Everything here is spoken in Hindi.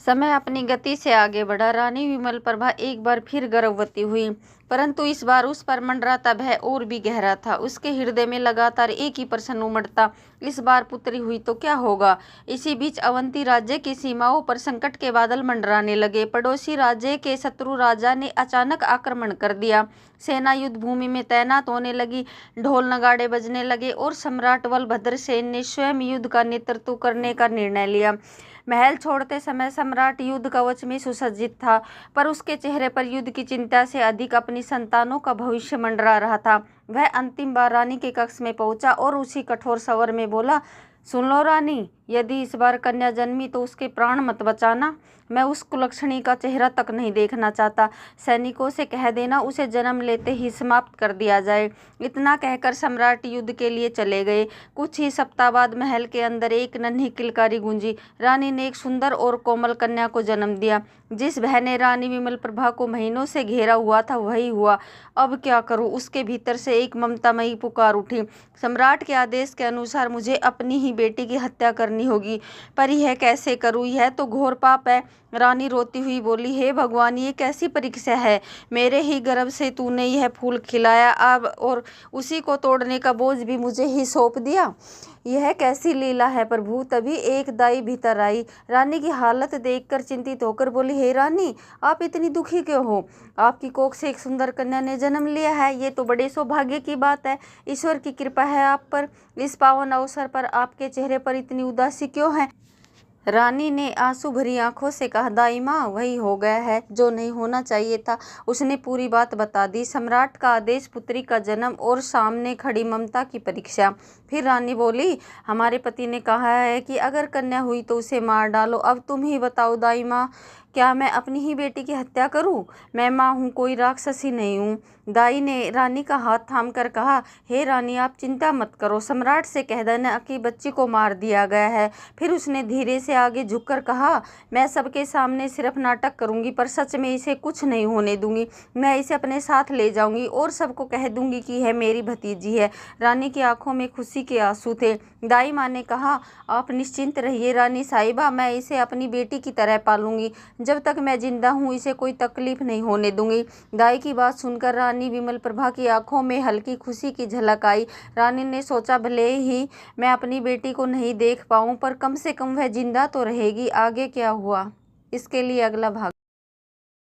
समय अपनी गति से आगे बढ़ा। रानी विमल प्रभा एक बार फिर गर्भवती हुई, परंतु इस बार उस पर मंडराता भय और भी गहरा था। उसके हृदय में लगातार एक ही प्रश्न उमड़ता, इस बार पुत्री हुई तो क्या होगा। इसी बीच अवंती राज्य की सीमाओं पर संकट के बादल मंडराने लगे। पड़ोसी राज्य के शत्रु राजा ने अचानक आक्रमण कर दिया। सेना युद्ध भूमि में तैनात होने लगी, ढोल नगाड़े बजने लगे और सम्राट बलभद्रसेन ने स्वयं युद्ध का नेतृत्व करने का निर्णय लिया। महल छोड़ते समय सम्राट युद्ध कवच में सुसज्जित था, पर उसके चेहरे पर युद्ध की चिंता से अधिक अपनी संतानों का भविष्य मंडरा रहा था। वह अंतिम बार रानी के कक्ष में पहुंचा और उसी कठोर स्वर में बोला, सुन लो रानी, यदि इस बार कन्या जन्मी तो उसके प्राण मत बचाना। मैं उस कुलक्षणी का चेहरा तक नहीं देखना चाहता। सैनिकों से कह देना उसे जन्म लेते ही समाप्त कर दिया जाए। इतना कहकर सम्राट युद्ध के लिए चले गए। कुछ ही सप्ताह बाद महल के अंदर एक नन्ही किलकारी गूंजी। रानी ने एक सुंदर और कोमल कन्या को जन्म दिया। जिस भय ने रानी विमल प्रभा को महीनों से घेरा हुआ था वही हुआ। अब क्या करूं? उसके भीतर से एक ममतामयी पुकार उठी। सम्राट के आदेश के अनुसार मुझे अपनी ही बेटी की हत्या करनी होगी, पर यह कैसे करूं? यह तो घोर पाप है। रानी रोती हुई बोली, हे भगवान, ये कैसी परीक्षा है। मेरे ही गर्भ से तूने यह फूल खिलाया, अब और उसी को तोड़ने का बोझ भी मुझे ही सौंप दिया। यह कैसी लीला है प्रभु। तभी एक दाई भीतर आई। रानी की हालत देखकर चिंतित होकर बोली, हे रानी, आप इतनी दुखी क्यों हो? आपकी कोख से एक सुंदर कन्या ने जन्म लिया है, ये तो बड़े सौभाग्य की बात है। ईश्वर की कृपा है आप पर। इस पावन अवसर पर आपके चेहरे पर इतनी उदासी क्यों है? रानी ने आंसू भरी आंखों से कहा, दाई माँ, वही हो गया है जो नहीं होना चाहिए था। उसने पूरी बात बता दी। सम्राट का आदेश, पुत्री का जन्म और सामने खड़ी ममता की परीक्षा। फिर रानी बोली, हमारे पति ने कहा है कि अगर कन्या हुई तो उसे मार डालो। अब तुम ही बताओ दाई माँ, क्या मैं अपनी ही बेटी की हत्या करूं? मैं माँ हूँ, कोई राक्षसी नहीं हूँ। दाई ने रानी का हाथ थामकर कहा, हे रानी, आप चिंता मत करो। सम्राट से कह देना कि बच्ची को मार दिया गया है। फिर उसने धीरे से आगे झुककर कहा, मैं सबके सामने सिर्फ नाटक करूंगी, पर सच में इसे कुछ नहीं होने दूंगी। मैं इसे अपने साथ ले जाऊंगी और सबको कह दूंगी कि यह मेरी भतीजी है। रानी की आंखों में खुशी के आंसू थे। दाई माँ ने कहा, आप निश्चिंत रहिए रानी साहिबा, मैं इसे अपनी बेटी की तरह पालूंगी। जब तक मैं जिंदा हूँ इसे कोई तकलीफ नहीं होने दूंगी। दाई की बात सुनकर रानी विमल प्रभा की आंखों में हल्की खुशी की झलक आई। रानी ने सोचा, भले ही मैं अपनी बेटी को नहीं देख पाऊँ, पर कम से कम वह जिंदा तो रहेगी। आगे क्या हुआ, इसके लिए अगला भाग